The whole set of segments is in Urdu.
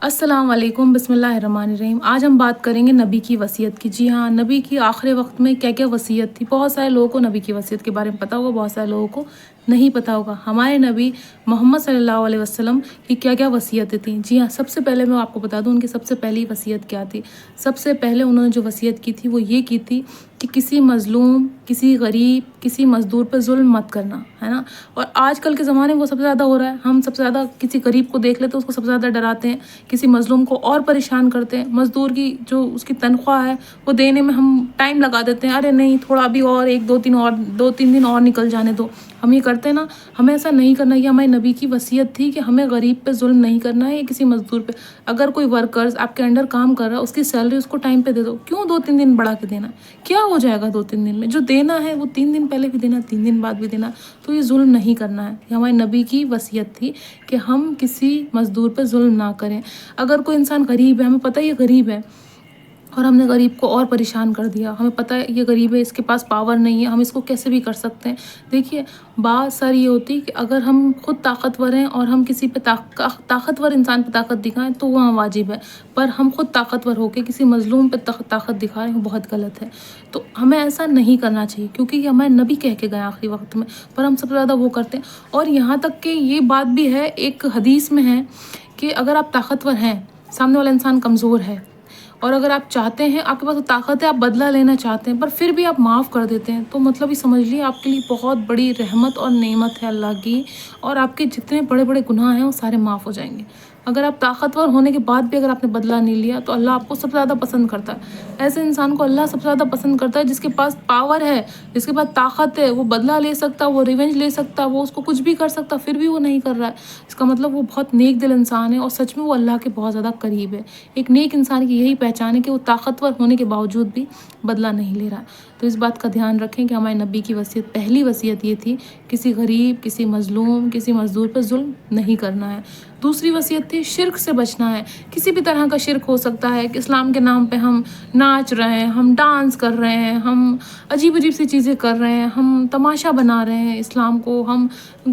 السلام علیکم، بسم اللہ الرحمن الرحیم۔ آج ہم بات کریں گے نبی کی وصیت کی۔ جی ہاں، نبی کی آخری وقت میں کیا کیا وصیت تھی۔ بہت سارے لوگوں کو نبی کی وصیت کے بارے میں پتہ ہوگا، بہت سارے لوگوں کو نہیں پتہ ہوگا۔ ہمارے نبی محمد صلی اللہ علیہ وسلم کی کیا کیا وصیتیں تھیں۔ جی ہاں، سب سے پہلے میں آپ کو بتا دوں ان کی سب سے پہلی وصیت کیا تھی۔ سب سے پہلے انہوں نے جو وصیت کی تھی وہ یہ کی تھی کہ کسی مظلوم، کسی غریب، کسی مزدور پہ ظلم مت کرنا، ہے نا۔ اور آج کل کے زمانے میں وہ سب سے زیادہ ہو رہا ہے۔ ہم سب سے زیادہ کسی غریب کو دیکھ لیں تو اس کو سب سے زیادہ ڈراتے ہیں، کسی مظلوم کو اور پریشان کرتے ہیں۔ مزدور کی جو اس کی تنخواہ ہے وہ دینے میں ہم ٹائم لگا دیتے ہیں، ارے نہیں تھوڑا ابھی اور دو تین دن اور نکل جانے دو۔ ہم یہ کرتے ہیں نا، ہمیں ایسا نہیں کرنا۔ یہ ہمارے نبی کی وصیت تھی کہ ہمیں غریب پہ ظلم نہیں کرنا ہے یا کسی مزدور پہ۔ اگر کوئی ورکرز آپ کے انڈر کام کر رہا ہے، اس کی سیلری اس کو ٹائم پہ دے دو۔ کیوں 2-3 دن بڑھا کے دینا؟ کیا ہو جائے گا 2-3 دن میں؟ جو دینا ہے وہ 3 دن پہلے بھی دینا، 3 دن بعد بھی دینا۔ تو یہ ظلم نہیں کرنا ہے۔ یہ ہمارے نبی کی وصیت تھی کہ ہم کسی مزدور پہ ظلم نہ کریں۔ اگر کوئی انسان غریب ہے، ہمیں پتہ ہے یہ غریب ہے اور ہم نے غریب کو اور پریشان کر دیا، ہمیں پتہ ہے یہ غریب ہے، اس کے پاس پاور نہیں ہے، ہم اس کو کیسے بھی کر سکتے ہیں۔ دیکھیے، بات سر یہ ہوتی کہ اگر ہم خود طاقتور ہیں اور ہم کسی پہ طاقتور انسان پہ طاقت دکھائیں تو وہ واجب ہے، پر ہم خود طاقتور ہو کے کسی مظلوم پہ طاقت دکھا رہے ہیں، وہ بہت غلط ہے۔ تو ہمیں ایسا نہیں کرنا چاہیے، کیونکہ یہ ہمارے نبی کہہ کے گئے آخری وقت میں، پر ہم سب سے زیادہ وہ کرتے ہیں۔ اور یہاں تک کہ یہ بات بھی ہے، ایک حدیث میں ہے کہ اگر آپ طاقتور ہیں، سامنے والا انسان کمزور ہے، اور اگر آپ چاہتے ہیں، آپ کے پاس طاقت ہے، آپ بدلہ لینا چاہتے ہیں پر پھر بھی آپ معاف کر دیتے ہیں، تو مطلب یہ سمجھ لیے آپ کے لیے بہت بڑی رحمت اور نعمت ہے اللہ کی، اور آپ کے جتنے بڑے بڑے گناہ ہیں وہ سارے معاف ہو جائیں گے۔ اگر آپ طاقتور ہونے کے بعد بھی اگر آپ نے بدلہ نہیں لیا تو اللہ آپ کو سب سے زیادہ پسند کرتا ہے۔ ایسے انسان کو اللہ سب سے زیادہ پسند کرتا ہے جس کے پاس پاور ہے، جس کے پاس طاقت ہے، وہ بدلہ لے سکتا، وہ ریونج لے سکتا، وہ اس کو کچھ بھی کر سکتا، پھر بھی وہ نہیں کر رہا ہے۔ اس کا مطلب وہ بہت نیک دل انسان ہے اور سچ میں وہ اللہ کے بہت زیادہ قریب ہے۔ ایک نیک انسان کی یہی پہچان ہے کہ وہ طاقتور ہونے کے باوجود بھی بدلہ نہیں لے رہا ہے۔ تو اس بات کا دھیان رکھیں کہ ہمارے نبی کی وصیت، پہلی وصیت یہ تھی کسی غریب، کسی مظلوم، کسی مزدور پہ ظلم نہیں کرنا ہے۔ دوسری وصیت تھی شرک سے بچنا ہے۔ کسی بھی طرح کا شرک ہو سکتا ہے کہ اسلام کے نام پہ ہم ناچ رہے ہیں، ہم ڈانس کر رہے ہیں، ہم عجیب عجیب سی چیزیں کر رہے ہیں، ہم تماشا بنا رہے ہیں، اسلام کو ہم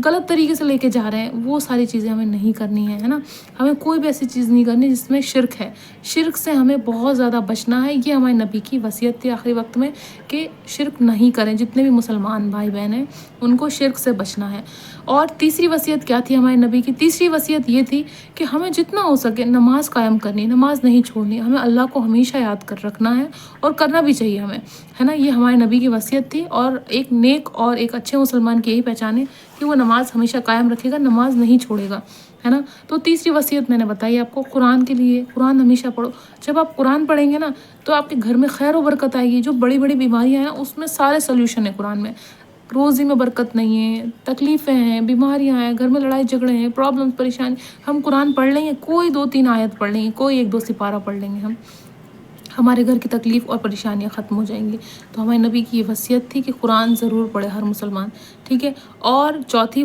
غلط طریقے سے لے کے جا رہے ہیں، وہ ساری چیزیں ہمیں نہیں کرنی ہے نا۔ ہمیں کوئی بھی ایسی چیز نہیں کرنی جس میں شرک ہے۔ شرک سے ہمیں بہت زیادہ بچنا ہے۔ یہ ہمارے نبی کی وصیت تھی آخری وقت میں کہ شرک نہیں کریں۔ جتنے بھی مسلمان بھائی بہن ہیں ان کو شرک سے بچنا ہے۔ اور تیسری وصیت کیا تھی ہمارے نبی کی؟ تیسری وصیت یہ تھی کہ ہمیں جتنا ہو سکے نماز قائم کرنی، نماز نہیں چھوڑنی، ہمیں اللہ کو ہمیشہ یاد کر رکھنا ہے اور کرنا بھی چاہیے ہمیں، ہے نا۔ یہ ہمارے نبی کی وصیت تھی، اور ایک نیک اور ایک اچھے مسلمان کی یہی پہچان ہے کہ وہ نماز ہمیشہ قائم رکھے گا، نماز نہیں چھوڑے گا، ہے نا۔ تو تیسری وصیت میں نے بتائی آپ کو قرآن کے لیے، قرآن ہمیشہ پڑھو۔ جب آپ قرآن پڑھیں گے نا تو آپ کے گھر میں خیر و برکت آئے گی۔ جو بڑی بڑی بیماریاں ہیں اس میں سارے سلیوشن ہیں قرآن میں۔ روزی میں برکت نہیں ہے، تکلیفیں ہیں، بیماریاں ہیں، گھر میں لڑائی جھگڑے ہیں، پرابلمس، پریشانی، ہم قرآن پڑھ لیں گے، کوئی 2-3 آیت پڑھ لیں گے، کوئی 1-2 سپارہ پڑھ لیں گے، ہمارے گھر کی تکلیف اور پریشانیاں ختم ہو جائیں گی۔ تو ہمارے نبی کی یہ وصیت تھی کہ قرآن ضرور پڑھے ہر مسلمان، ٹھیک ہے۔ اور چوتھی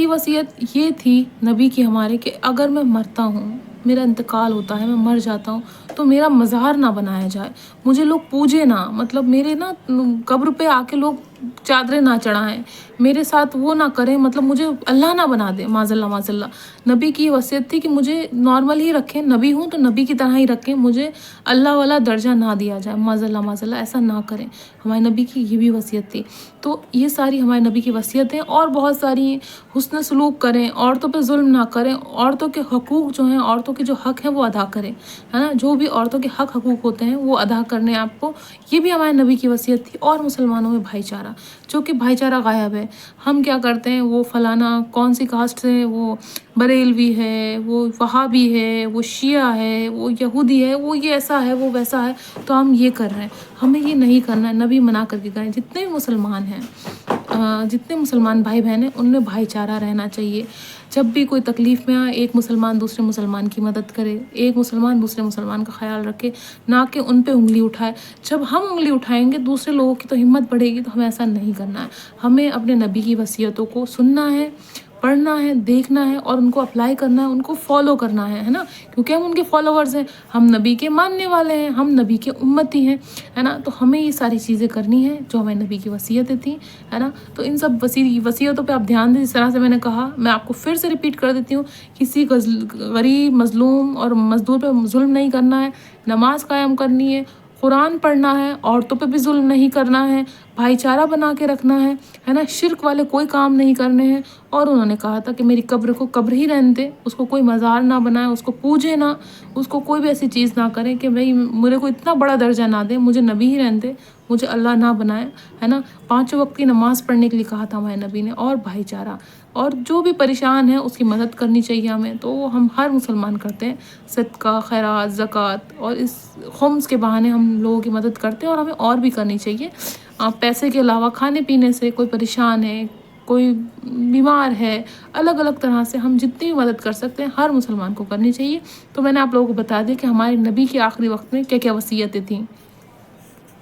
وصیت یہ تھی نبی کی ہمارے کہ اگر میں مرتا ہوں، میرا انتقال ہوتا ہے، میں مر جاتا ہوں، تو میرا مزار نہ بنایا جائے، مجھے لوگ پوجے نہ، مطلب میرے نا قبر پہ آ کے لوگ چادریں نہ چڑھائیں، میرے ساتھ وہ نہ کریں، مطلب مجھے اللہ نہ بنا دے، معاذ اللہ معاذ اللہ۔ نبی کی وصیت تھی کہ مجھے نارمل ہی رکھیں، نبی ہوں تو نبی کی طرح ہی رکھیں، مجھے اللہ والا درجہ نہ دیا جائے، معاذ اللہ ایسا نہ کریں۔ ہمارے نبی کی یہ بھی وصیت تھی۔ تو یہ ساری ہمارے نبی کی وصیتیں اور بہت ساری ہیں۔ حسن سلوک کریں، عورتوں پہ ظلم نہ کریں، عورتوں کے حقوق جو ہیں، عورتوں کے جو حق ہیں وہ ادا کریں، ہے نا۔ جو بھی عورتوں کے حقوق ہوتے ہیں وہ ادا کرنے آپ کو، یہ بھی ہمارے نبی کی وصیت تھی۔ اور مسلمانوں میں بھائی چارہ، جو کہ بھائی چارہ غائب ہے۔ ہم کیا کرتے ہیں، وہ فلانا کون سی کاسٹ سے، وہ بریلوی ہے، وہ وہابی ہے، وہ شیعہ ہے، وہ یہودی ہے، وہ یہ ایسا ہے، وہ ویسا ہے، تو ہم یہ کر رہے ہیں، ہمیں یہ نہیں کرنا ہے۔ نبی منع کر کے گئے، جتنے بھی مسلمان ہیں، جتنے مسلمان بھائی بہن ہیں، ان میں بھائی چارہ رہنا چاہیے۔ جب بھی کوئی تکلیف میں آئے، ایک مسلمان دوسرے مسلمان کی مدد کرے، ایک مسلمان دوسرے مسلمان کا خیال رکھے، نہ کہ ان پہ انگلی اٹھائے۔ جب ہم انگلی اٹھائیں گے دوسرے لوگوں کی تو ہمت بڑھے گی، تو ہمیں ایسا نہیں کرنا ہے۔ ہمیں اپنے نبی کی وصیتوں کو سننا ہے، پڑھنا ہے، دیکھنا ہے اور ان کو اپلائی کرنا ہے، ان کو فالو کرنا ہے نا، کیونکہ ہم ان کے فالوورز ہیں، ہم نبی کے ماننے والے ہیں، ہم نبی کے امتی ہیں، ہے نا۔ تو ہمیں یہ ساری چیزیں کرنی ہیں جو ہمیں نبی کی وصیتیں تھیں، ہے نا۔ تو ان سب وصیتوں پہ آپ دھیان دیں، جس طرح سے میں نے کہا، میں آپ کو پھر سے ریپیٹ کر دیتی ہوں، کسی غریب، مظلوم اور مزدور پہ ظلم نہیں کرنا ہے، نماز قائم کرنی ہے، قرآن پڑھنا ہے، عورتوں پہ بھی ظلم نہیں کرنا ہے، بھائی چارہ بنا کے رکھنا ہے نا، شرک والے کوئی کام نہیں کرنے ہیں۔ اور انہوں نے کہا تھا کہ میری قبر کو قبر ہی رہنے دے، اس کو کوئی مزار نہ بنائے، اس کو پوجے نہ، اس کو کوئی بھی ایسی چیز نہ کریں کہ بھئی میرے کو اتنا بڑا درجہ نہ دے، مجھے نبی ہی رہنے دے، مجھے اللہ نہ بنائے، ہے نا۔ 5 وقت کی نماز پڑھنے کے لیے کہا تھا ہمارے نبی نے، اور بھائی چارہ، اور جو بھی پریشان ہے اس کی مدد کرنی چاہیے ہمیں۔ تو وہ ہم ہر مسلمان کرتے ہیں، صدقہ، خیرات، زکوٰۃ، اور اس خمس کے بہانے ہم لوگوں کی مدد کرتے ہیں، اور ہمیں اور بھی کرنی چاہیے۔ پیسے کے علاوہ کھانے پینے سے، کوئی پریشان ہے، کوئی بیمار ہے، الگ الگ طرح سے ہم جتنی مدد کر سکتے ہیں ہر مسلمان کو کرنی چاہیے۔ تو میں نے آپ لوگوں کو بتا دیا کہ ہمارے نبی کے آخری وقت میں کیا کیا وصیتیں تھیں۔